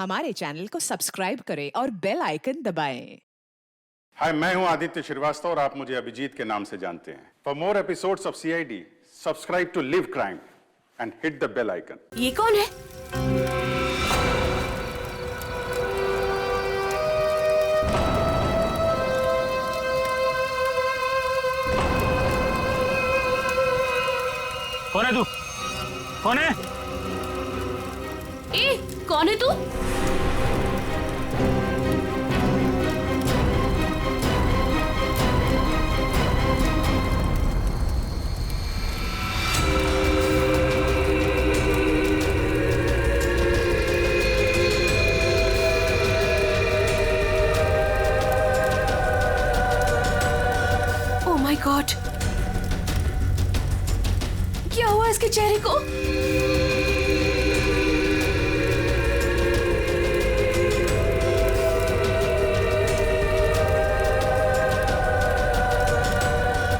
हमारे चैनल को सब्सक्राइब करें और बेल आइकन दबाएं। हाय, मैं हूं आदित्य श्रीवास्तव और आप मुझे अभिजीत के नाम से जानते हैं। For more episodes of CID, subscribe to live crime and hit the bell icon. ये कौन है? कौन है तू? कौन है? ए, कौन है तू? ओह माय गॉड, क्या हुआ इसके चेहरे को?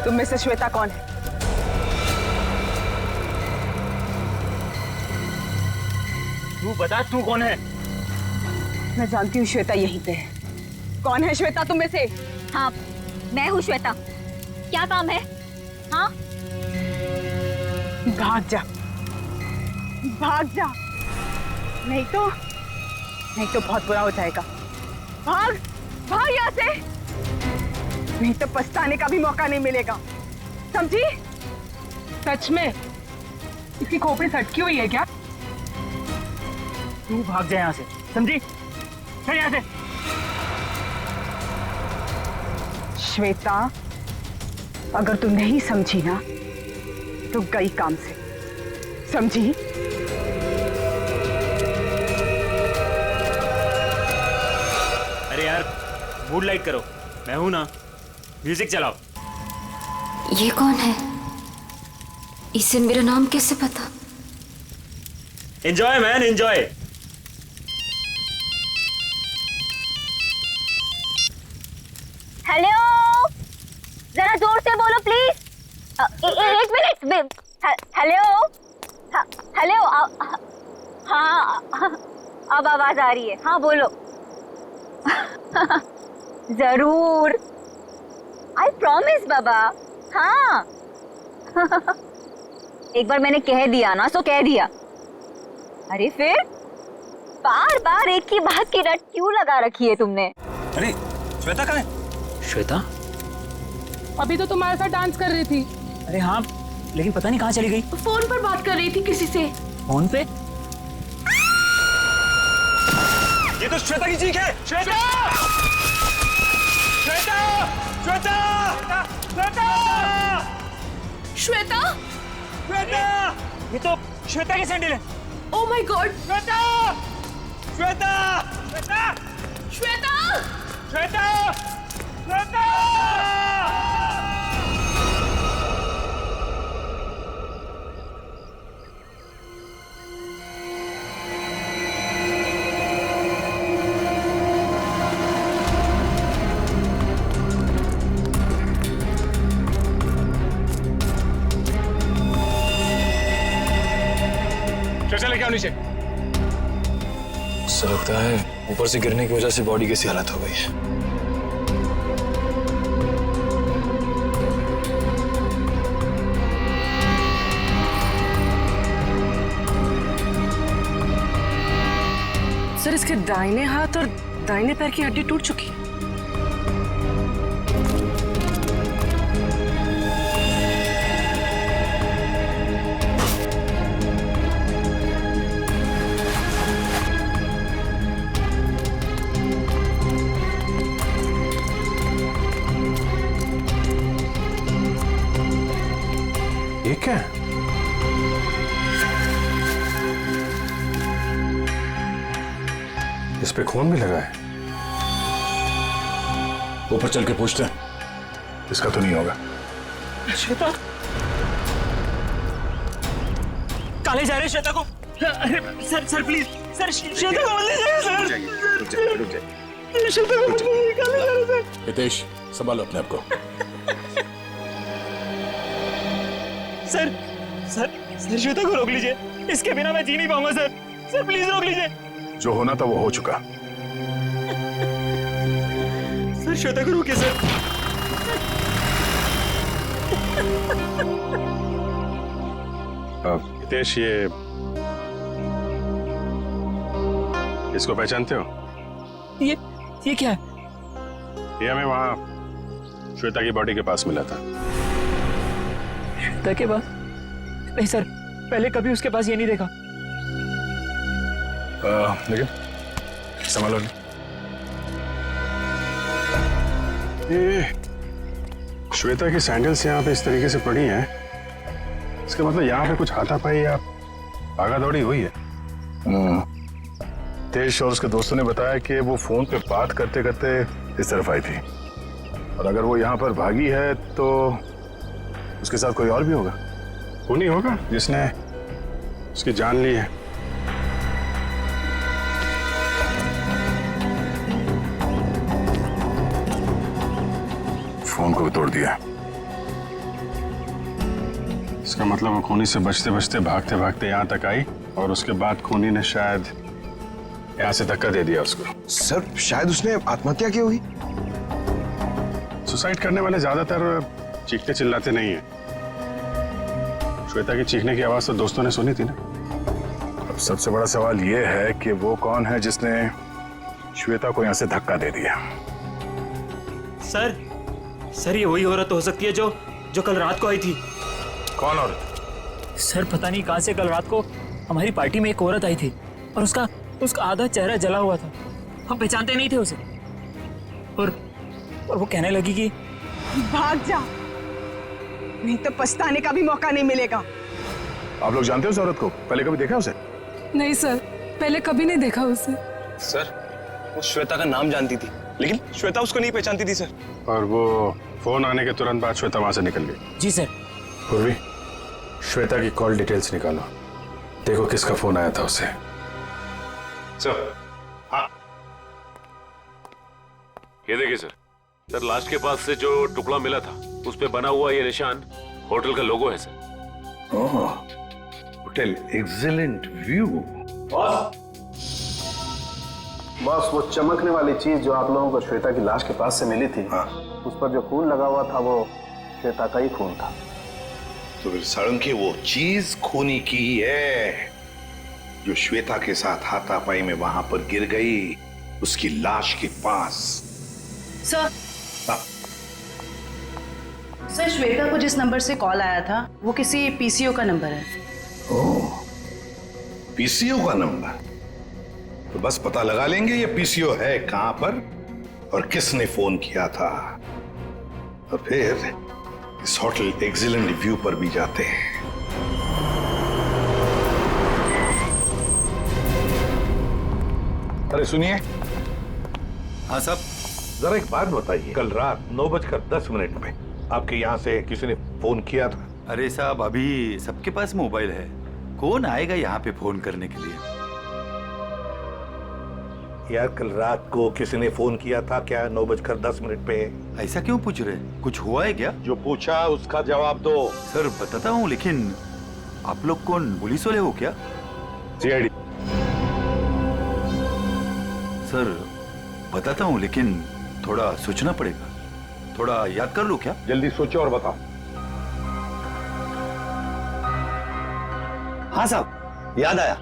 तुम में से श्वेता कौन है? तू बता, तू कौन है? मैं जानती हूँ श्वेता यहीं पे है। कौन है श्वेता तुम में से? हाँ, मैं हूँ श्वेता। क्या काम है? हाँ, भाग जा, भाग जा, नहीं तो बहुत बुरा हो जाएगा। भाग, भाग यहाँ से, नहीं तो पछताने का भी मौका नहीं मिलेगा, समझी? सच में इसकी खोपड़ी सटकी हुई है क्या? तू भाग जा यहाँ से, समझी? चल यहाँ से। श्वेता, अगर तू नहीं समझी ना तो गई काम से, समझी? अरे यार, मूड लाइट करो, मैं हूं ना। म्यूजिक चलाओ। ये कौन है? इसे मेरा नाम कैसे पता? Enjoy man, enjoy. हेलो, जरा जोर से बोलो प्लीज। एक मिनट। Hello, hello. हाँ, अब आवाज आ रही है। हाँ बोलो। जरूर, आई प्रॉमिस बाबा। हाँ। एक बार मैंने कह दिया ना सो कह दिया। अरे फिर बार बार एक ही बात की रट क्यों लगा रखी है तुमने? अरे श्वेता कहाँ है? श्वेता अभी तो तुम्हारे साथ डांस कर रही थी। अरे हाँ, लेकिन पता नहीं कहाँ चली गई। फोन पर बात कर रही थी किसी से। फोन पे? ये तो श्वेता की चीख है। श्वेता! श्वेता! श्वेता! श्वेता! श्वेता? श्वेता! ये तो श्वेता की सैंडल है। Oh my God. Shweta! Shweta! Shweta! Shweta! Shweta! Shweta! लेके आओ नीचे। ऐसा लगता है ऊपर से गिरने की वजह से बॉडी कैसी हालत हो गई है। सर, इसके दाहिने हाथ और दाहिने पैर की हड्डी टूट चुकी है। ये क्या है? इस पे खून भी लगा है। ऊपर चल के पूछते हैं। इसका तो नहीं होगा। श्वेता काले जा रहे श्वेता को। अरे सर प्लीज सर, श्वेता को मत ले जाइए सर। रुक जाइए। श्वेता को मत ले जाइए सर। हितेश, संभालो अपने आप को। सर श्वेता को रोक लीजिए, इसके बिना मैं जी नहीं पाऊंगा सर। सर प्लीज रोक लीजिए। जो होना था वो हो चुका। सर श्वेता को रोकिए सर। हितेश, इसको पहचानते हो? ये क्या है? ये हमें वहां श्वेता की बॉडी के पास मिला था। श्वेता के पास? नहीं सर, पहले कभी उसके पास ये नहीं देखा। लेकिन संभालो। ये श्वेता की सैंडल्स यहाँ पे इस तरीके से पड़ी हैं, इसका मतलब यहाँ पे कुछ हाथापाई या भागा दौड़ी हुई है। तेज और उसके दोस्तों ने बताया कि वो फोन पे बात करते करते इस तरफ आई थी, और अगर वो यहाँ पर भागी है तो उसके साथ कोई और भी होगा। वो नहीं होगा जिसने उसकी जान ली है? फोन को भी तोड़ दिया। इसका मतलब वो खूनी से बचते बचते भागते भागते यहाँ तक आई, और उसके बाद खूनी ने शायद यहाँ से धक्का दे दिया उसको। सर शायद उसने आत्महत्या की होगी। सुसाइड करने वाले ज्यादातर चीखते चिल्लाते नहीं है। श्वेता की चीखने की आवाज तो दोस्तों ने सुनी थी ना। अब सबसे बड़ा सवाल ये है कि वो कौन है जिसने श्वेता को यहाँ से धक्का दे दिया। सर ये वही औरत हो सकती है जो कल रात को आई थी। कौन औरत? सर पता नहीं कहां से कल रात को हमारी पार्टी में एक औरत आई थी, और उसका आधा चेहरा जला हुआ था। हम पहचानते नहीं थे उसे, और वो कहने लगी कि भाग जा, नहीं तो पछताने का भी मौका नहीं मिलेगा। आप लोग जानते हो उस औरत को? पहले कभी देखा उसे? नहीं सर, पहले कभी नहीं देखा उसे। सर वो श्वेता का नाम जानती थी, लेकिन श्वेता उसको नहीं पहचानती थी सर। और वो फोन आने के तुरंत बाद श्वेता वहां से निकल गई। जी सर। पूर्वी, श्वेता की कॉल डिटेल्स निकालो, देखो किसका फोन आया था उसे। सर, हाँ, ये देखिए सर, लास्ट के पास से जो टुकड़ा मिला था उस पे बना हुआ ये निशान होटल का लोगो है सर। Hotel excellent view. बस वो चमकने वाली चीज जो आप लोगों को श्वेता की लाश के पास से मिली थी, उस पर जो खून लगा हुआ था वो श्वेता का ही खून था। तो फिर सारंगी वो चीज खूनी की ही है जो श्वेता के साथ हाथापाई में वहां पर गिर गई उसकी लाश के पास। सर सर, श्वेता को जिस नंबर से कॉल आया था वो किसी पीसीओ का नंबर है। ओह, पीसीओ का नंबर? तो बस पता लगा लेंगे ये पीसीओ है कहां पर और किसने फोन किया था, और फिर इस होटल एक्सीलेंट व्यू पर भी जाते हैं। अरे सुनिए। हाँ साहब। जरा एक बात बताइए, कल रात 9:10 पे आपके यहाँ से किसी ने फोन किया था? अरे साहब, अभी सबके पास मोबाइल है, कौन आएगा यहाँ पे फोन करने के लिए? यार कल रात को किसी ने फोन किया था क्या 9:10 पे? ऐसा क्यों पूछ रहे? कुछ हुआ है क्या? जो पूछा उसका जवाब दो। सर बताता हूँ, लेकिन आप लोग कौन, पुलिस वाले हो क्या? सीआईडी। सर बताता हूँ, लेकिन थोड़ा सोचना पड़ेगा, थोड़ा याद कर लो क्या? जल्दी सोचो और बताओ। हाँ साहब, याद आया।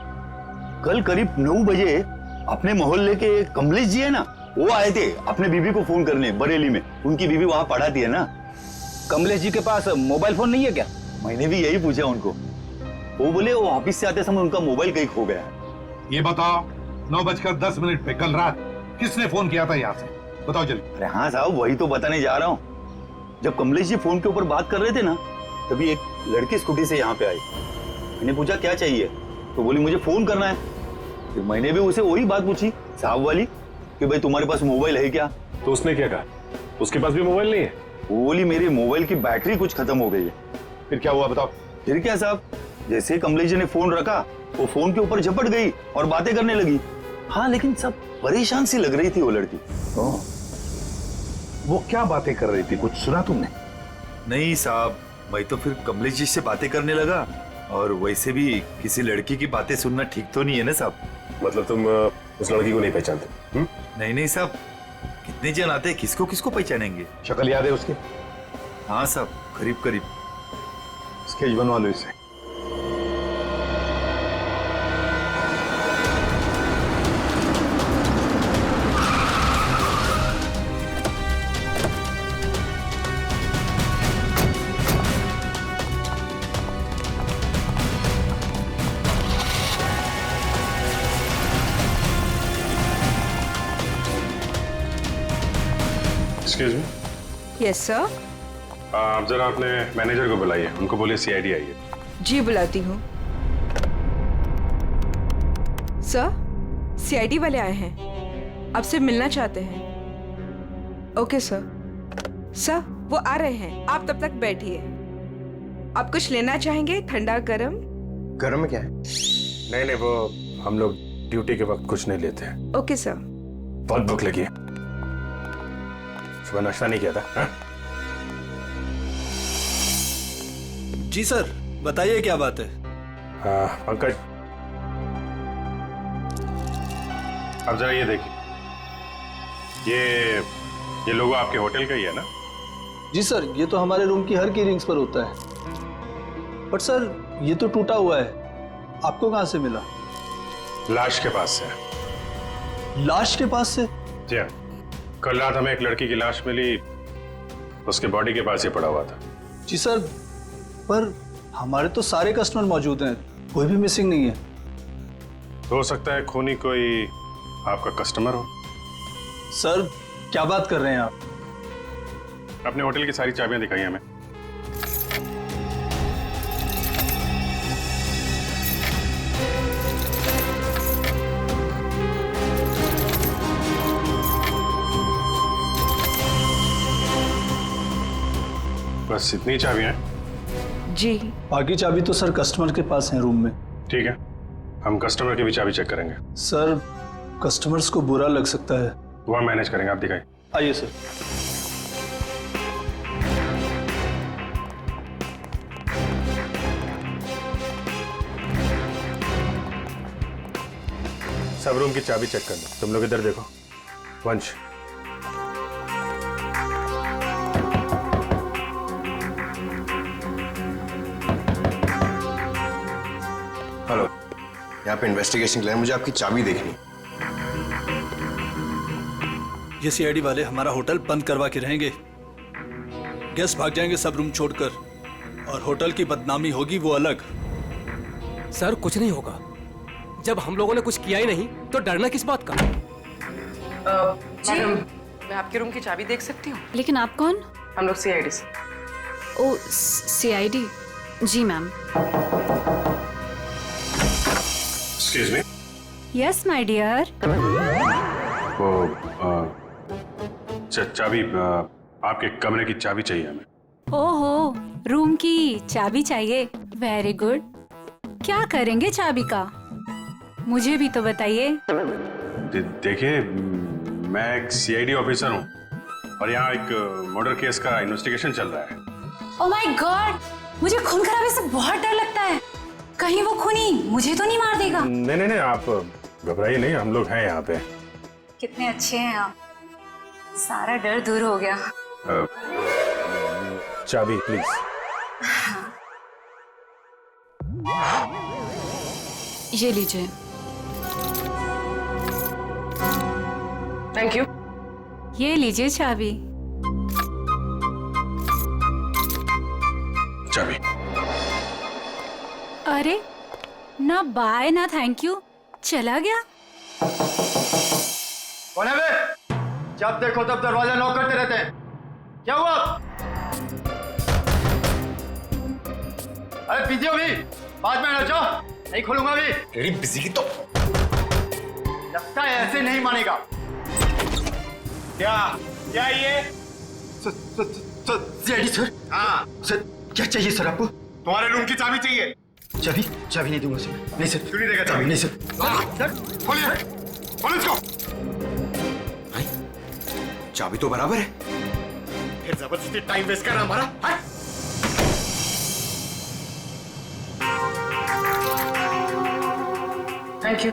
कल करीब 9 बजे अपने मोहल्ले के कमलेश जी है ना, वो आए थे अपने बीबी को फोन करने बरेली में। उनकी बीबी वहां पढ़ाती है ना। कमलेश जी के पास मोबाइल फोन नहीं है क्या? मैंने भी यही पूछा उनको। वो बोले वो ऑफिस से आते समय उनका मोबाइल कहीं खो गया है। ये बताओ 9:10 पे कल रात किसने फोन किया था यहाँ से? बताओ जल्दी। अरे हाँ साहब, वही तो बताने जा रहा हूँ। जब कमलेश जी फोन के ऊपर बात कर रहे थे ना, तभी एक लड़की स्कूटी से यहाँ पे आई। मैंने पूछा क्या चाहिए, तो बोली मुझे फोन करना है। फिर मैंने भी उसे वही बात पूछी साहब वाली कि भाई तुम्हारे पास मोबाइल है क्या? तो उसने क्या कहा? उसके पास भी मोबाइल नहीं है? वो बोली मेरे मोबाइल की बैटरी कुछ खत्म हो गई है। फिर क्या हुआ बताओ? फिर क्या साहब, जैसे ही कमलेश जी ने फोन रखा, वो फोन के ऊपर झपट गई और बातें करने लगी। हाँ, लेकिन सब परेशान सी लग रही थी वो लड़की। वो क्या बातें कर रही थी, कुछ सुना तुमने? नहीं साहब, मैं तो फिर कमलेश जी से बातें करने लगा और वैसे भी किसी लड़की की बातें सुनना ठीक तो नहीं है ना साहब। मतलब तुम उस लड़की को नहीं पहचानते? नहीं नहीं साहब, कितने जन आते हैं, किसको किसको पहचानेंगे। शक्ल याद है उसकी? हाँ साहब, करीब करीब। स्केच बनवा लो इसे। Excuse me. Yes sir. आप जरा अपने मैनेजर को बुलाइए, उनको बोलिए सीआईडी आई है। जी बुलाती हूँ। सर, सीआईडी वाले आए हैं, आपसे मिलना चाहते हैं। Okay sir. सर, वो आ रहे हैं, आप तब तक बैठिए। आप कुछ लेना चाहेंगे, ठंडा गरम? गरम क्या है? नहीं नहीं, वो हम लोग ड्यूटी के वक्त कुछ नहीं लेते हैं। Okay sir. बहुत भूख लगी है, सुबह नाश्ता नहीं किया था। हा? जी सर, बताइए क्या बात है। पंकज, अब जरा ये देखिए, ये लोगो आपके होटल का ही है ना? जी सर, ये तो हमारे रूम की हर की रिंग्स पर होता है। बट सर, ये तो टूटा हुआ है, आपको कहां से मिला? लाश के पास से। लाश के पास से? जी हाँ, कल रात हमें एक लड़की की लाश मिली, उसके बॉडी के पास ही पड़ा हुआ था। जी सर, पर हमारे तो सारे कस्टमर मौजूद हैं, कोई भी मिसिंग नहीं है। हो सकता है खूनी कोई आपका कस्टमर हो। सर, क्या बात कर रहे हैं आप? अपने होटल की सारी चाबियां दिखाई हमें। बस इतनी चाबियां हैं? जी। बाकी चाबी तो सर कस्टमर के पास है रूम में। ठीक है, हम कस्टमर की भी चाबी चेक करेंगे। सर, कस्टमर्स को बुरा लग सकता है। वो हम मैनेज करेंगे, आप दिखाइए। आइए सर। सब रूम की चाबी चेक कर लो। तुम लोग इधर देखो। वंश, हेलो, यहाँ पे इन्वेस्टिगेशन के लिए मुझे आपकी चाबी देखनी। ये सीआईडी वाले हमारा होटल बंद करवा के रहेंगे, गेस्ट भाग जाएंगे सब रूम छोड़कर, और होटल की बदनामी होगी वो अलग। सर, कुछ नहीं होगा, जब हम लोगों ने कुछ किया ही नहीं तो डरना किस बात का? मैडम, मैं आपके रूम की चाबी देख सकती हूँ? लेकिन आप कौन? हम लोग सीआईडी से। Oh, CID? जी ma'am. Excuse me. Yes my dear. वो चाबी, आपके कमरे की चाबी चाहिए हमें। ओहो, रूम की चाबी चाहिए? Very good. क्या करेंगे चाबी का, मुझे भी तो बताइए। देखिए, मैं एक सीआईडी ऑफिसर हूँ और यहाँ एक मर्डर केस का इन्वेस्टिगेशन चल रहा है। ओह माय गॉड, मुझे खून खराबे से बहुत डर लगता है। कहीं वो खूनी मुझे तो नहीं मार देगा? नहीं नहीं नहीं, आप घबराइए नहीं, हम लोग हैं यहाँ पे। कितने अच्छे हैं आप, सारा डर दूर हो गया। चाबी प्लीज। ये लीजिए। Thank you. ये लीजिए चाबी। चाबी। अरे, ना बाय ना थैंक यू, चला गया। कौन है बे? जब देखो तब दरवाजा नॉक करते रहते हैं, क्या हुआ? अरे बिजी हो भी, बाद में नचो, नहीं खोलूंगा भी। तेरी बिजी की तो लगता है ऐसे नहीं मानेगा। क्या ये? सर, हाँ सर, क्या चाहिए सर आपको? तुम्हारे रूम की चाबी चाहिए। चाबी नहीं दूंगा सर। नहीं सर, क्यों नहीं देगा चाबी? नहीं सर। सर खोलिए, खोलो इसको। चाबी तो बराबर है, फिर जबरदस्ती टाइम वेस्ट कर रहा हमारा। Thank you.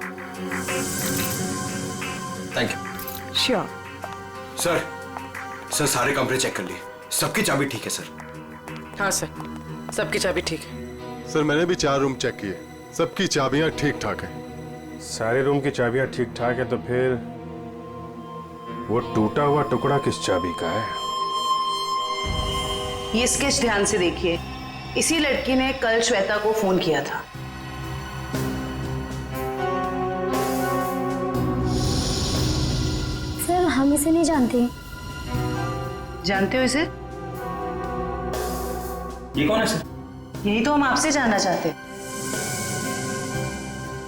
Thank you. Sure. Sir सारे कमरे चेक कर लिए, सबकी चाबी ठीक है सर। हाँ सर, सबकी चाबी ठीक है। सर मैंने भी 4 रूम चेक किए, सबकी चाबियां ठीक ठाक हैं। सारे रूम की चाबियां ठीक ठाक है, तो फिर वो टूटा हुआ टुकड़ा किस चाबी का है? ये स्केच ध्यान से देखिए, इसी लड़की ने कल श्वेता को फोन किया था। सर हम इसे नहीं जानते। जानते हो इसे? ये कौन है सर? यही तो हम आपसे जानना चाहते।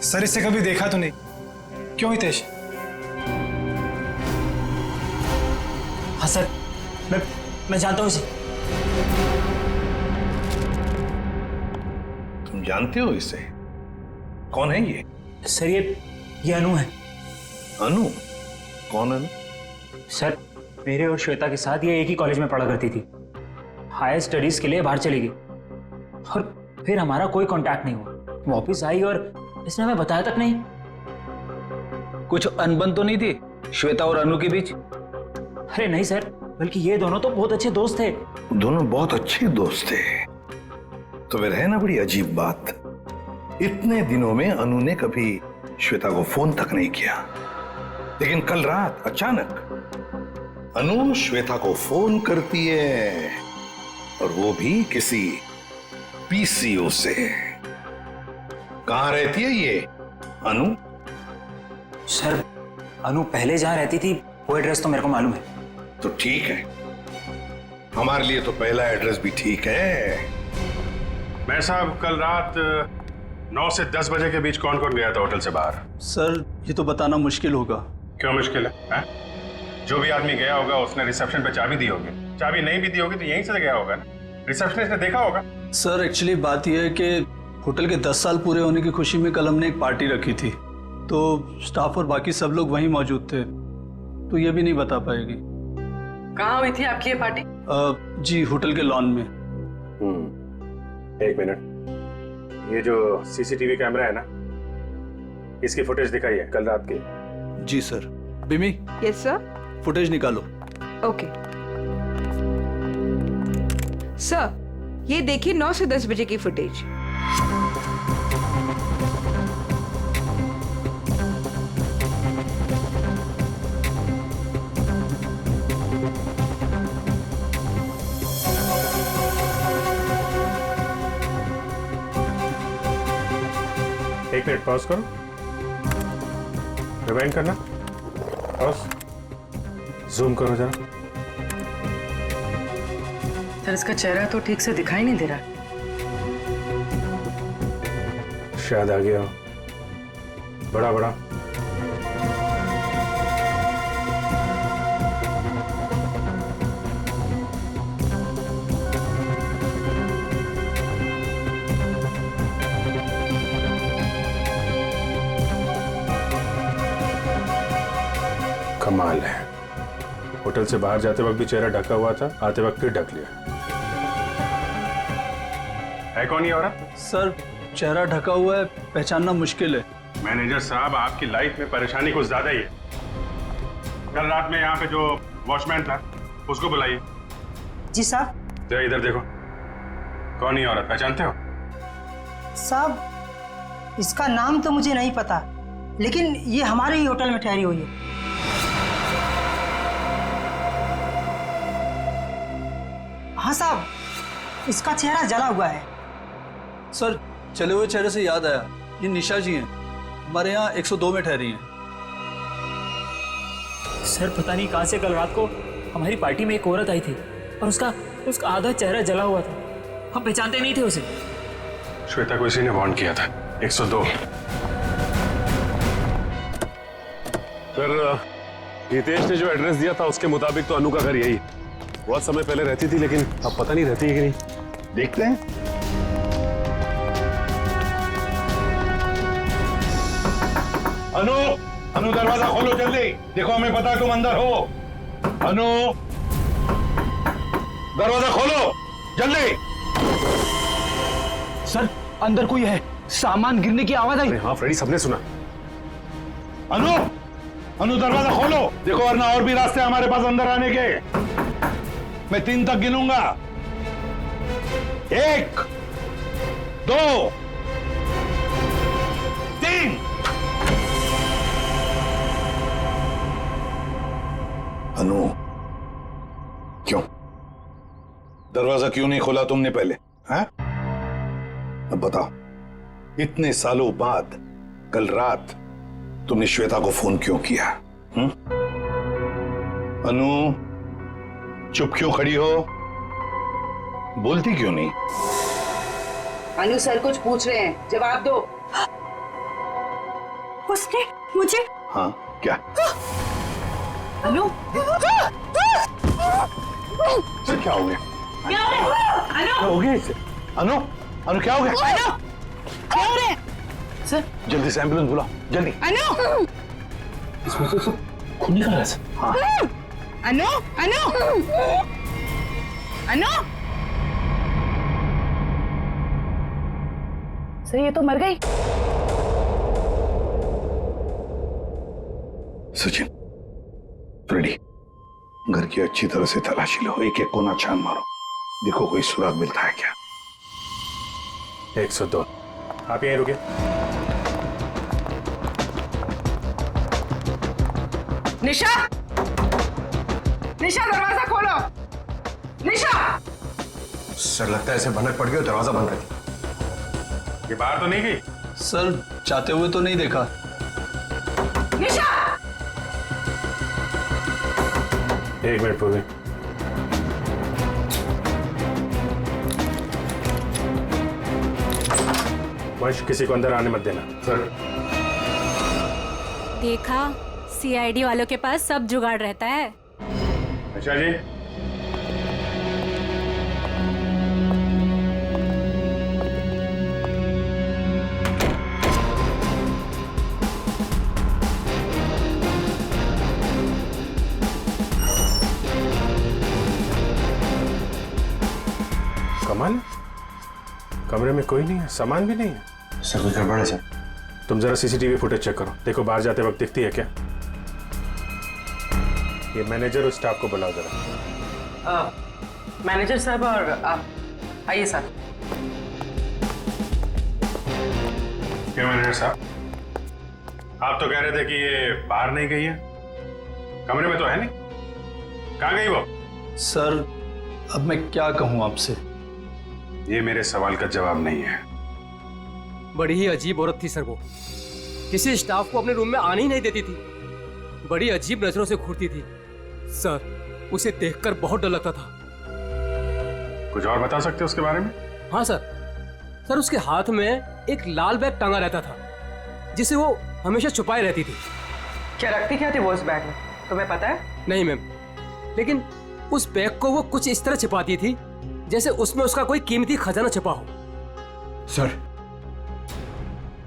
सर इसे कभी देखा तो नहीं, क्यों हितेश? हाँ सर, मैं जानता हूँ इसे। तुम जानते हो इसे? कौन है ये? सर ये अनु है। अनु? कौन अनु? सर मेरे और श्वेता के साथ ये एक ही कॉलेज में पढ़ा करती थी। हायर स्टडीज के लिए बाहर चली गई और फिर हमारा कोई कांटेक्ट नहीं हुआ। वापस आई और इसने हमें बताया तक नहीं। कुछ अनबन तो नहीं थी श्वेता और अनु के बीच? अरे नहीं सर, बल्कि ये दोनों तो बहुत अच्छे दोस्त थे। दोनों बहुत अच्छे दोस्त थे। तो फिर है ना बड़ी अजीब बात, इतने दिनों में अनु ने कभी श्वेता को फोन तक नहीं किया, लेकिन कल रात अचानक अनु श्वेता को फोन करती है, और वो भी किसी पीसीओ से। कहां रहती है ये अनु? सर अनु पहले जहां रहती थी वो एड्रेस तो मेरे को मालूम है। तो ठीक है, हमारे लिए तो पहला एड्रेस भी ठीक है। मैं साहब कल रात 9 से 10 बजे के बीच कौन कौन गया था होटल से बाहर? सर ये तो बताना मुश्किल होगा। क्यों मुश्किल है? जो भी आदमी गया होगा उसने रिसेप्शन पे चाबी दी होगी, चाबी नहीं भी दी होगी तो यहीं से गया होगा ना, रिसेप्शनिस्ट ने देखा होगा। सर एक्चुअली बात यह है कि होटल के 10 साल पूरे होने की खुशी में कल हमने एक पार्टी रखी थी, तो स्टाफ और बाकी सब लोग वहीं मौजूद थे, तो ये भी नहीं बता पाएगी। कहाँ हुई थी आपकी ये पार्टी? जी होटल के लॉन में। एक मिनट, ये जो सीसीटीवी कैमरा है ना, इसकी फुटेज दिखाइए कल रात की। जी सर। बिमी? Yes sir. फुटेज निकालो। ओके सर, ये देखिए 9 से 10 बजे की फुटेज। एक मिनट पॉज करो, रिवाइंड करना, पॉज, जूम करो जरा। सर इसका चेहरा तो ठीक से दिखाई नहीं दे रहा। शायद आ गया हो, बड़ा बड़ा। कमाल है, होटल से बाहर जाते वक्त भी चेहरा ढका हुआ था, आते वक्त फिर ढक लिया। है कौन ये औरत? सर चेहरा ढका हुआ है, पहचानना मुश्किल है। मैनेजर साहब, आपकी लाइफ में परेशानी कुछ ज्यादा ही है। कल रात में यहाँ पे जो वॉचमैन था उसको बुलाइए। जी साहब। तो इधर देखो, कौन ये औरत, पहचानते हो? साहब इसका नाम तो मुझे नहीं पता, लेकिन ये हमारे ही होटल में ठहरी हुई है। हाँ साहब, इसका चेहरा जला हुआ है। सर चले हुए चेहरे से याद आया, ये निशा जी हैं, हमारे यहाँ 102 में ठहरी हैं। सर पता नहीं कहां से कल रात को हमारी पार्टी में एक औरत आई थी और उसका आधा चेहरा जला हुआ था। हम पहचानते नहीं थे उसे। श्वेता को इसी ने वार्न किया था। 102। सर हितेश ने जो एड्रेस दिया था उसके मुताबिक तो अनु का घर यही है। बहुत समय पहले रहती थी, लेकिन अब पता नहीं रहती है कि नहीं। देखते हैं। अनु, अनु दरवाजा खोलो जल्दी, देखो हमें पता है तुम अंदर हो। अनु दरवाजा खोलो जल्दी। सर अंदर कोई है, सामान गिरने की आवाज आई। हाँ फ्रेडी, सबने सुना। अनु, अनु दरवाजा खोलो, देखो वरना और भी रास्ते हमारे पास अंदर आने के। मैं 3 तक गिनूंगा। 1, 2, 3। अनु, क्यों दरवाजा क्यों नहीं खोला तुमने पहले? हैं? अब बताओ, इतने सालों बाद कल रात तुमने श्वेता को फोन क्यों किया? अनु, चुप क्यों खड़ी हो? बोलती क्यों नहीं? अनु सर कुछ पूछ रहे हैं, जवाब दो। उसने मुझे। हाँ, क्या? अनु, सर क्या हो गया? क्या हो रहा है? अनु, क्या हो गया इसे? अनु, अनु क्या हो गया? अनु, क्या हो रहा है? सर, जल्दी से एम्बुलेंस बुलाओ, जल्दी। अनु, इसमें से खून निकल रहा है सर। हाँ। अनु, अनु, अनु, सर ये तो मर गई। सचिन, फ्रेडी, घर की अच्छी तरह से तलाशी लो, एक एक कोना छान मारो, देखो कोई सुराग मिलता है क्या। 102। आप यहीं रुके। निशा, निशा दरवाजा खोलो। निशा। सर लगता है ऐसे भनक पड़ गई, दरवाजा बंद कर। ये बाहर तो नहीं गई? सर जाते हुए तो नहीं देखा। निशा। 1 मिनट पूर्वी। वंश, किसी को अंदर आने मत देना। सर। देखा, सीआईडी वालों के पास सब जुगाड़ रहता है। अच्छा जी। कमाल, कमरे में कोई नहीं है, सामान भी नहीं है। सर कुछ गड़बड़ है सर। तुम जरा सीसीटीवी फुटेज चेक करो, देखो बाहर जाते वक्त दिखती है क्या। ये मैनेजर और स्टाफ को बुलाओ जरा। मैनेजर साहब और आप आइए सर। क्यों मैनेजर साहब, आप तो कह रहे थे कि ये बाहर नहीं गई है, कमरे में तो है नहीं, कहाँ गई वो? सर अब मैं क्या कहूं आपसे? ये मेरे सवाल का जवाब नहीं है। बड़ी ही अजीब औरत थी सर वो, किसी स्टाफ को अपने रूम में आने ही नहीं देती थी, बड़ी अजीब नजरों से घूरती थी सर, उसे देखकर बहुत डर लगता था। कुछ और बता सकते हो उसके बारे में? हाँ सर उसके हाथ में एक लाल बैग टांगा रहता था जिसे वो हमेशा छुपाए रहती थी। क्या रखती क्या थी वो उस बैग में, तुम्हें पता है? नहीं मैम, लेकिन उस बैग को वो कुछ इस तरह छिपाती थी जैसे उसमें उसका कोई कीमती खजाना छिपा हो।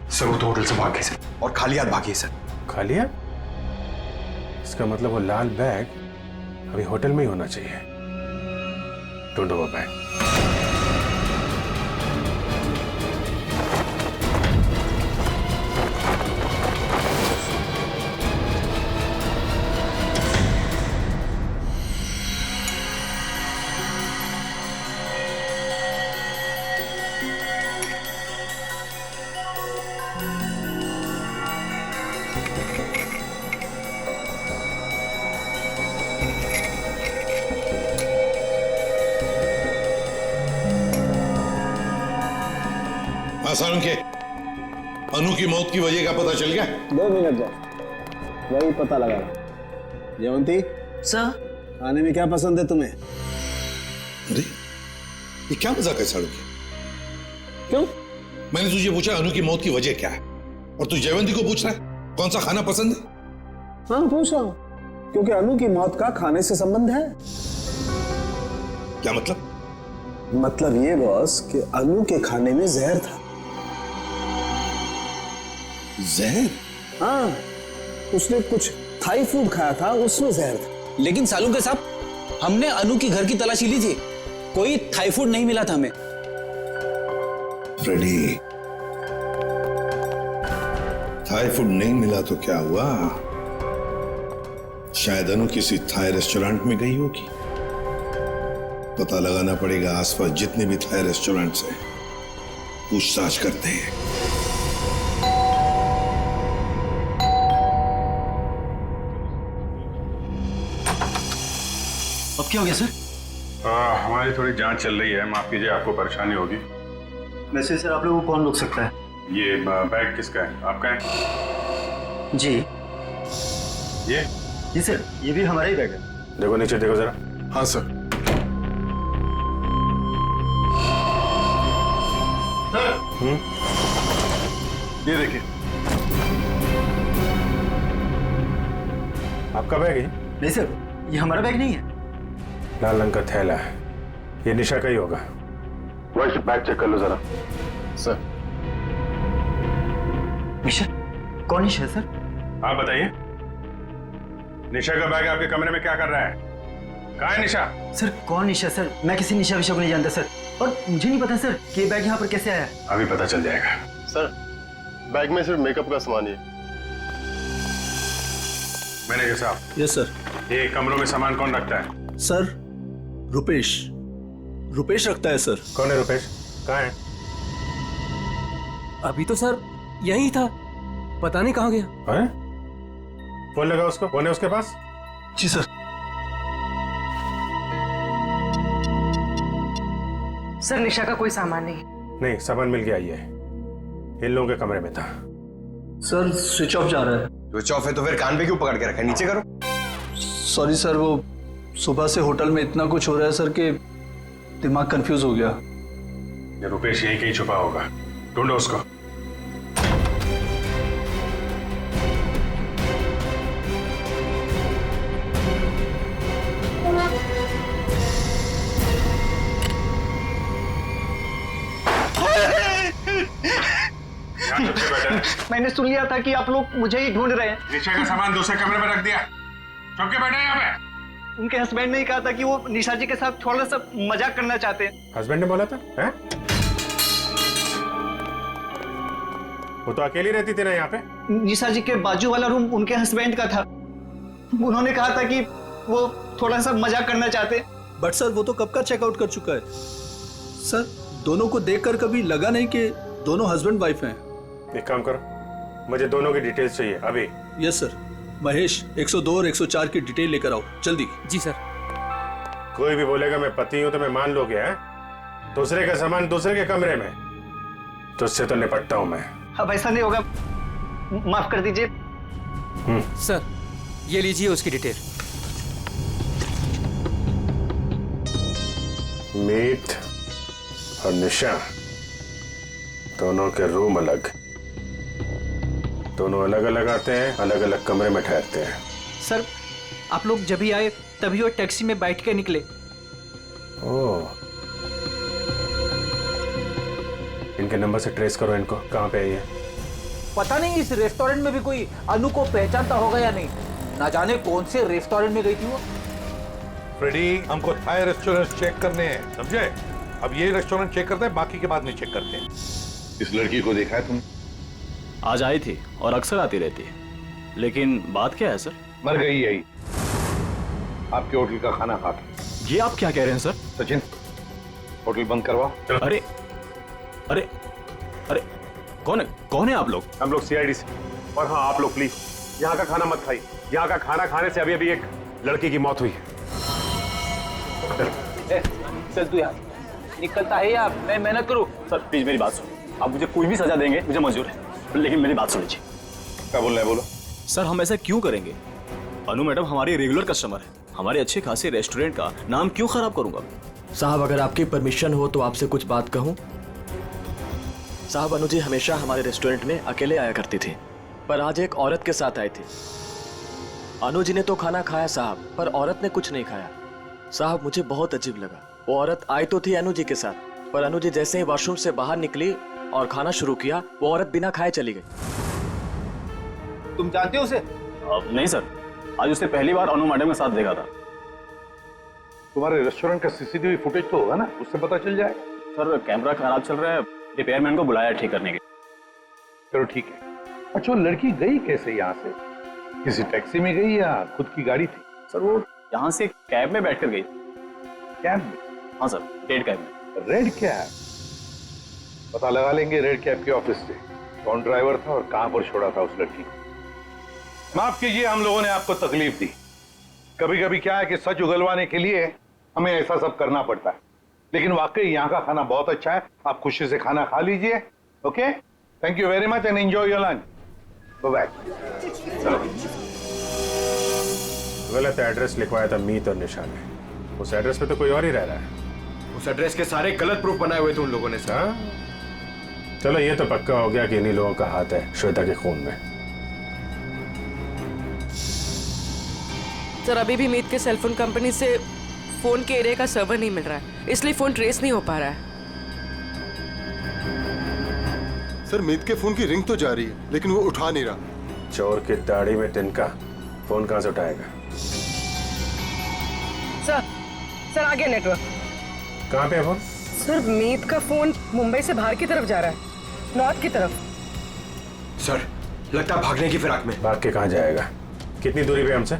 सर वो तो होटल से भाग गई सर, और खाली हाथ भागी है सर। खाली हाथ? इसका मतलब वो लाल बैग अभी होटल में ही होना चाहिए। ढूंढो वो बैग। आसान के अनु की मौत की वजह का पता चल गया? 2 मिनट जाओ, वही पता लगा। जयवंती सर, खाने में क्या पसंद है तुम्हें? अरे ये क्या मजाक है साड़ू के? क्यों? मैंने तुझे पूछा अनु की मौत की वजह क्या है, और तू जयवंती को पूछ रहा है कौन सा खाना पसंद है? हाँ पूछ रहा हूं, क्योंकि अनु की मौत का खाने से संबंध है। क्या मतलब? मतलब ये बॉस कि अनु के खाने में जहर था। जहर? हाँ, उसने कुछ थाई फूड खाया था, उसमें जहर था। लेकिन सालू के साहब, हमने अनु की घर की तलाशी ली थी, कोई थाई फूड नहीं मिला था हमें। फ्रेडी, थाई फूड नहीं मिला तो क्या हुआ, शायद अनु किसी थाई रेस्टोरेंट में गई होगी। पता लगाना पड़ेगा आसपास जितने भी थाई रेस्टोरेंट्स हैं, पूछताछ करते हैं। अब क्या हो गया सर? हमारी थोड़ी जांच चल रही है, माफ कीजिए आपको परेशानी होगी। वैसे सर आप लोगों को कौन रोक सकता है? ये बैग किसका है? आपका है? जी ये? जी सर, ये भी हमारा ही बैग है। देखो नीचे देखो जरा। हाँ सर। ये देखिए, आपका बैग है? नहीं सर, ये हमारा बैग नहीं है। लाल रंग का थैला है, ये निशा का ही होगा। वही बैग चेक कर लो जरा। सर। निशा? कौन निशा सर? आप बताइए, निशा का बैग आपके कमरे में क्या कर रहा है? कहाँ है निशा? सर कौन निशा सर? मैं किसी निशा विशा को नहीं जानता सर, और मुझे नहीं पता सर कि ये बैग यहाँ पर कैसे आया। अभी पता चल जाएगा। सर बैग में सिर्फ मेकअप का सामान ही है। मैनेजर साहब। Yes sir. ये कमरों में सामान कौन रखता है? सर रुपेश रखता है सर। कौन है रुपेश? कहाँ है? अभी तो सर यही था, पता नहीं कहाँ गया। है? फोन लगा उसको, फोन है उसके पास? जी सर। सर निशा का कोई सामान नहीं। नहीं, सामान मिल गया, ये इन लोगों के कमरे में था। सर स्विच ऑफ जा रहा है। स्विच ऑफ है तो फिर कान पे क्यों पकड़ के रखा है? नीचे करो। सॉरी सर, वो सुबह से होटल में इतना कुछ हो रहा है सर कि दिमाग कंफ्यूज हो गया। ये रुपेश यहीं कहीं छुपा होगा, ढूंढो उसको। मैंने सुन लिया था कि आप लोग मुझे ही ढूंढ रहे हैं। निशा का सामान दूसरे कमरे में रख दिया, चुप के बैठे यहाँ पे। उनके हस्बैंड ने ही कहा था कि वो निशा जी के साथ थोड़ा सा मजाक करना चाहते हैं। हस्बैंड ने बोला था? हैं? वो तो अकेली रहती थी ना यहाँ पे। निशा जी के बाजू वाला रूम उनके हस्बैंड का था, उन्होंने कहा था कि वो थोड़ा सा मजाक करना चाहते हैं। बट सर वो तो कब का चेकआउट कर चुका है सर। दोनों को देखकर कभी लगा नहीं कि दोनों हस्बैंड वाइफ हैं। एक काम करो, मुझे दोनों की डिटेल्स चाहिए अभी। Yes sir. महेश 102 और 104 की डिटेल लेकर आओ जल्दी। जी सर। कोई भी बोलेगा मैं पति हूं तो मैं मान लोगे? हैं? दूसरे का सामान दूसरे के कमरे में, तो उससे तो निपटता हूं मैं। अब ऐसा नहीं होगा, माफ कर दीजिए। सर ये लीजिए उसकी डिटेल। मीत और निशा दोनों के रूम अलग, दोनों अलग अलग आते हैं, अलग अलग कमरे में ठहरते हैं। सर आप लोग जब ही आए तभी वो टैक्सी में बैठ के निकले। ओह, इनके नंबर से ट्रेस करो इनको, कहाँ पे है ये? पता नहीं इस रेस्टोरेंट में भी कोई अनु को पहचानता होगा या नहीं, ना जाने कौन से रेस्टोरेंट में गई थी वो। फ्रेडी, हमको थाई रेस्टोरेंट चेक करने हैं, समझे? अब ये रेस्टोरेंट चेक करते हैं, बाकी के बाद नहीं चेक करते हैं। इस लड़की को देखा है तुमने? आज आई थी और अक्सर आती रहती है, लेकिन बात क्या है सर? मर गई यही, आपके होटल का खाना खा के। ये आप क्या कह रहे हैं सर? सचिन, होटल बंद करवा। अरे अरे अरे कौन है आप लोग? हम लोग सीआईडी से। और हाँ, आप लोग प्लीज यहाँ का खाना मत खाइए, यहाँ का खाना खाने से अभी अभी एक लड़की की मौत हुई है। चल तू यार, निकलता है या मैं मेहनत करूं? सर प्लीज मेरी बात सुनो, आप मुझे कोई भी सजा देंगे मुझे मंजूर है, लेकिन मेरी बात सुन लीजिए। क्या बोल रहे हैं? बोलो। सर हम ऐसा क्यों करेंगे? अनु मैडम हमारी रेगुलर कस्टमर है, हमारे अच्छे खासे रेस्टोरेंट का नाम क्यों खराब करूंगा? साहब अगर आपकी परमिशन हो तो आपसे कुछ बात कहूं। साहब अनु जी हमेशा हमारे रेस्टोरेंट में अकेले आया करती थी, पर आज एक औरत के साथ आई थी। अनु जी ने तो खाना खाया साहब, पर औरत ने कुछ नहीं खाया। साहब मुझे बहुत अजीब लगा। वो औरत आई तो थी अनु जी के साथ, पर अनु जी जैसे ही वॉशरूम से बाहर निकली और खाना शुरू किया, वो औरत बिना खाए चली गई। तुम जानते हो उसे? नहीं सर, आज उसने पहली बार अनु मैडम के साथ देखा था। तुम्हारे रेस्टोरेंट का सीसीटीवी फुटेज तो होगा ना, उससे पता चल जाएगा। सर कैमरा खराब चल रहा है, रिपेयरमैन को बुलाया ठीक करने के। चलो ठीक है, अच्छा, वो लड़की गई कैसे यहाँ से? किसी टैक्सी में गई या खुद की गाड़ी थी? सर वो यहाँ से कैब में बैठकर गई। कैब में? हाँ सर, रेड कैब में। Red cab? पता लगा लेंगे रेड कैब के ऑफिस से कौन ड्राइवर था और कहां पर छोड़ा था उस लड़की को। माफ कीजिए, हम लोगों ने आपको तकलीफ दी। कभी कभी क्या है कि सच उगलवाने के लिए हमें ऐसा सब करना पड़ता है, लेकिन वाकई यहाँ का खाना बहुत अच्छा है। आप खुशी से खाना खा लीजिए। Okay, thank you very much and enjoy your lunch. Bye. गलत एड्रेस लिखवाया था मीत और निशा ने। उस एड्रेस पे तो कोई और ही रह रहा है। उस एड्रेस के सारे गलत प्रूफ बनाए हुए थे उन लोगों ने सर। चलो ये तो पक्का हो गया कि इन्हीं लोगों का हाथ है श्वेता के खून में। सर अभी भी मीत के सेलफोन कंपनी से फोन के एरिया का सर्वर नहीं मिल रहा है, इसलिए फोन ट्रेस नहीं हो पा रहा है। सर मीत के फोन की रिंग तो जा रही है लेकिन वो उठा नहीं रहा। चोर की दाढ़ी में तिनका, फोन कहां से उठाएगा? सर आ गया नेटवर्क। कहां पे है फोन? सर मीत का फोन मुंबई से बाहर की तरफ जा रहा है, नॉर्थ की तरफ। सर लगता है भागने की फिराक में। भाग के कहां जाएगा? कितनी दूरी पे हमसे?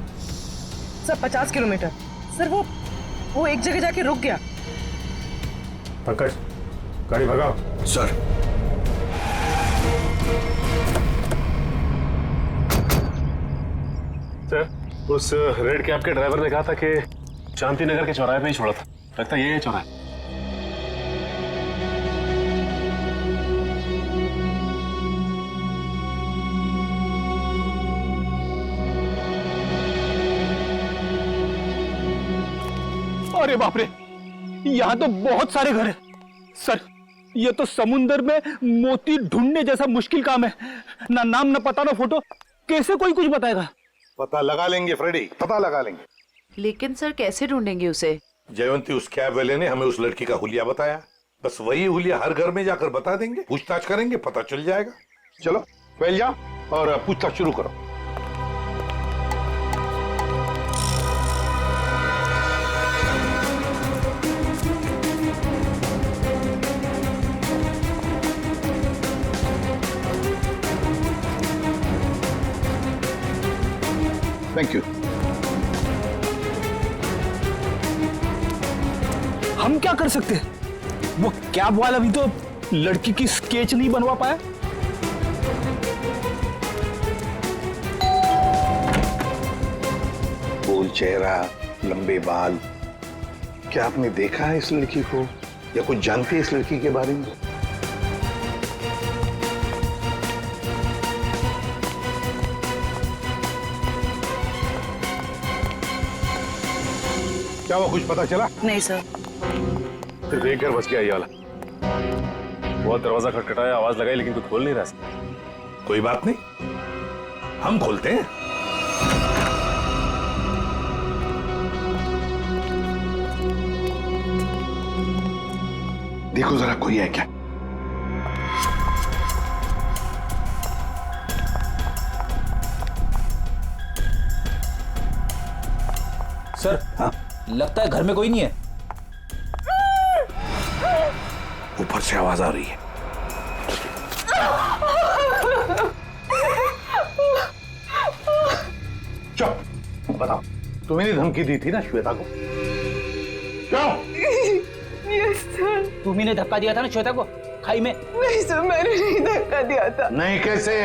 Sir 50 kilometre. सर वो एक जगह जाके रुक गया। पंकज गाड़ी भगाओ। सर सर उस रेड कैब के ड्राइवर ने कहा था कि शांति नगर के चौराहे पे ही छोड़ा था। लगता है ये चौराहा। अरे बाप रे, यहाँ तो बहुत सारे घर हैं। सर ये तो समुंदर में मोती ढूंढने जैसा मुश्किल काम है। ना नाम ना पता ना फोटो, कैसे कोई कुछ बताएगा? पता लगा लेंगे फ्रेडी, पता लगा लेंगे। लेकिन सर कैसे ढूंढेंगे उसे? जयवंती उस कैब वाले ने हमें उस लड़की का हुलिया बताया, बस वही हुलिया हर घर में जाकर बता देंगे, पूछताछ करेंगे, पता चल जाएगा। चलो पहले जाओ और पूछताछ शुरू करो। Thank you. हम क्या कर सकते हैं? वो कैब वाला भी तो लड़की की स्केच नहीं बनवा पाया। गोल चेहरा, लंबे बाल, क्या आपने देखा है इस लड़की को या कुछ जानते हैं इस लड़की के बारे में? क्या वो कुछ पता चला? नहीं सर। फिर देख कर बच गया ये वाला। बहुत दरवाजा खटखटाया, आवाज लगाई, लेकिन कोई खोल नहीं रहा। कोई बात नहीं, हम खोलते हैं। देखो जरा कोई है क्या? सर हाँ? लगता है घर में कोई नहीं है। ऊपर से आवाज आ रही है। चुप, बताओ, तुम्हें धमकी दी थी ना श्वेता को? क्यों? Yes sir. तुम्ही ने धक्का दिया था ना श्वेता को खाई में? नहीं सर, मैंने नहीं धक्का दिया था। नहीं कैसे?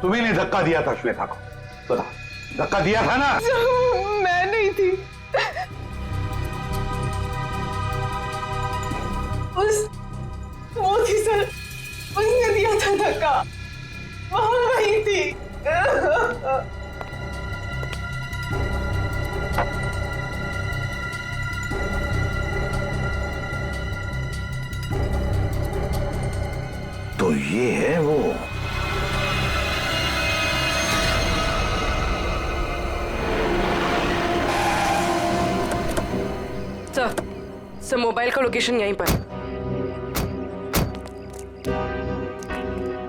तुम्ही ने धक्का दिया था श्वेता को, बताओ। धक्का दिया था ना? मैं नहीं थी। वो थी सर, उसने दिया था धक्का, वो वही थी। तो ये है वो। सर मोबाइल का लोकेशन यहीं पर।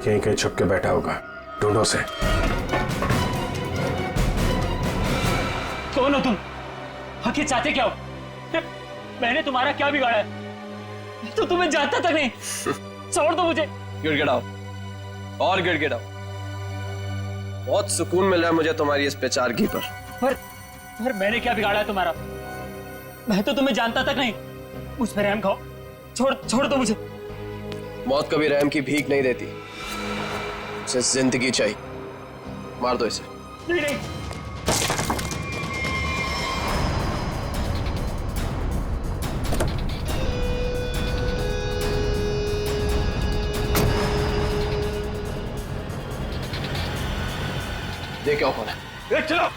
यहीं कहीं छुप के बैठा होगा, ढूंढो से। कौन हो तुम? आखिर चाहते क्या हो? मैंने तुम्हारा क्या बिगाड़ा है? तो तुम्हें जानता तक नहीं। छोड़ दो मुझे। गिड़गिड़ाओ और गिड़गिड़ाओ। बहुत सुकून मिल रहा है मुझे तुम्हारी इस बेचारगी पर। पर मैंने क्या बिगाड़ा है तुम्हारा? मैं तो तुम्हें जानता तक नहीं। मुझ पर रहम खाओ, छोड़ दो मुझे। मौत कभी रहम की भीख नहीं देती, उसे जिंदगी चाहिए। मार दो इसे। नहीं। देखो कौन है। चलो।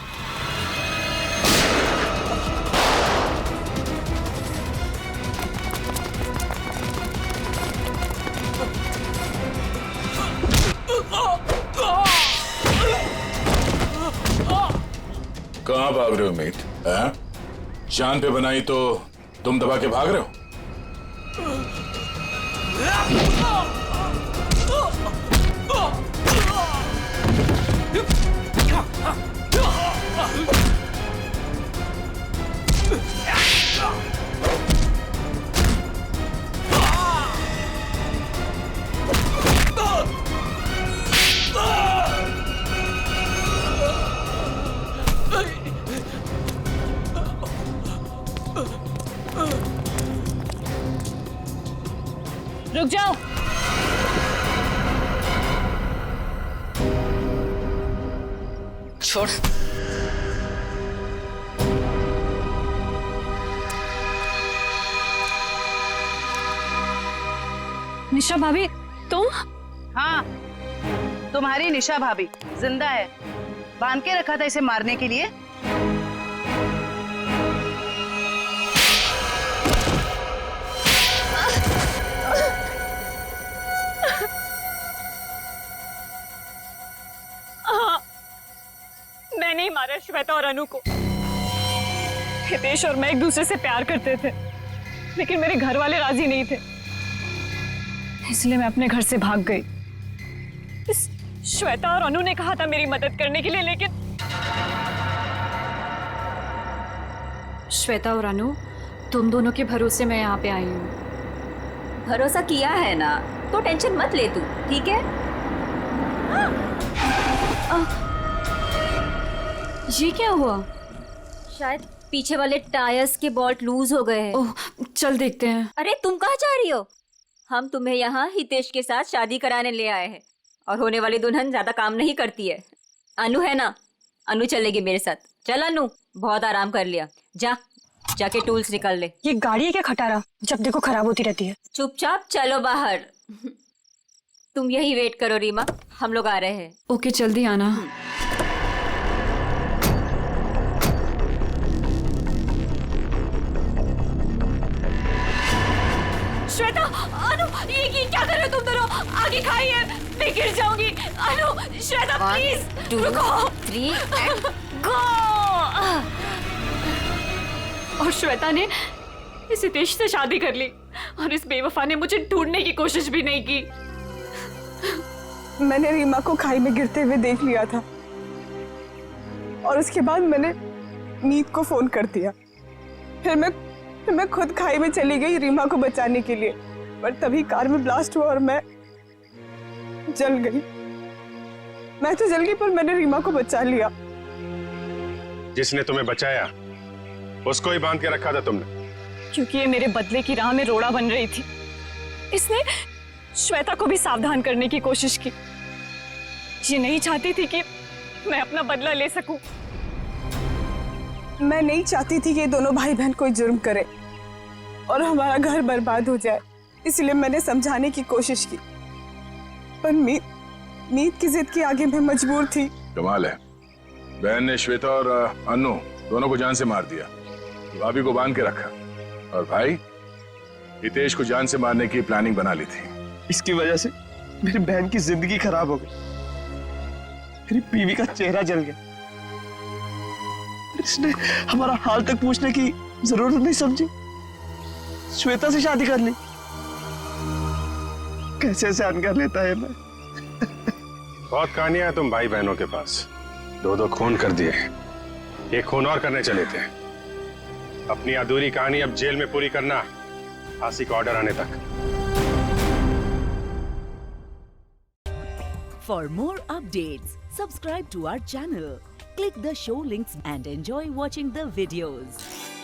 कहाँ भाग रहे हो मीत? जान पे बनाई तो तुम दबा के भाग रहे हो? रुक जाओ। छोड़। निशा भाभी तुम? हाँ, तुम्हारी निशा भाभी जिंदा है। बांध के रखा था इसे मारने के लिए। मैंने ही मारा श्वेता और अनु को। हितेश और मैं एक दूसरे से प्यार करते थे, लेकिन मेरे घर वाले राजी नहीं थे, इसलिए मैं अपने घर से भाग गई। इस श्वेता और अनु ने कहा था मेरी मदद करने के लिए, लेकिन श्वेता और अनु, तुम दोनों के भरोसे मैं यहाँ पे आई हूँ। भरोसा किया है ना, तो टेंशन मत ले तू, ठीक है? ये क्या हुआ? शायद पीछे वाले टायर्स के बोल्ट लूज हो गए हैं। ओह, चल देखते हैं। अरे तुम कहाँ जा रही हो? हम तुम्हें यहाँ हितेश के साथ शादी कराने ले आए हैं, और होने वाली दुल्हन ज्यादा काम नहीं करती है। अनु है ना, अनु चलेगी मेरे साथ। चल अनु, बहुत आराम कर लिया, जाके टूल्स निकाल ले। ये गाड़ी है क्या खटारा, जब देखो खराब होती रहती है। चुपचाप चलो बाहर। तुम यही वेट करो रीमा, हम लोग आ रहे हैं। ओके, जल्दी आना। श्वेता, अनु, ये क्या कर रहे हो तुम दोनों? आगे खाइए, मैं गिर जाऊंगी। अनु, श्वेता प्लीज रुको। 3 गो। और श्वेता ने इस हितेश से शादी कर ली, और इस बेवफा ने मुझे ढूंढने की कोशिश भी नहीं की। मैंने रीमा को खाई में गिरते हुए देख लिया था, और उसके बाद मैंने मीत को फोन कर दिया। फिर मैं खुद खाई में चली गई रीमा को बचाने के लिए, पर तभी कार में ब्लास्ट हुआ और मैं जल गई। मैं तो जल गई, पर मैंने रीमा को बचा लिया। जिसने तुम्हें बचाया उसको ही बांध के रखा था तुमने, क्योंकि ये मेरे बदले की राह में रोड़ा बन रही थी। इसने श्वेता को भी सावधान करने की कोशिश की। ये नहीं चाहती थी कि मैं अपना बदला ले सकूं। मैं नहीं चाहती थी कि ये दोनों भाई बहन कोई जुर्म करे और हमारा घर बर्बाद हो जाए, इसलिए मैंने समझाने की कोशिश की, पर मीत की जिद के आगे मैं मजबूर थी। कमाल है, बहन ने श्वेता और अनु दोनों को जान से मार दिया, भाभी को बांध के रखा, और भाई हितेश को जान से मारने की प्लानिंग बना ली थी। इसकी वजह से मेरी बहन की जिंदगी खराब हो गई, मेरी बीवी का चेहरा जल गया। इसने हमारा हाल तक पूछने की जरूरत नहीं समझी, श्वेता से शादी कर ली। कैसे सहन कर लेता है मैं। बहुत कहानियां हैं तुम भाई बहनों के पास, 2 खून कर दिए, एक खून और करने चले थे। अपनी अधूरी कहानी अब जेल में पूरी करना, फांसी का ऑर्डर आने तक। For more updates, subscribe to our channel, click the show links and enjoy watching the videos.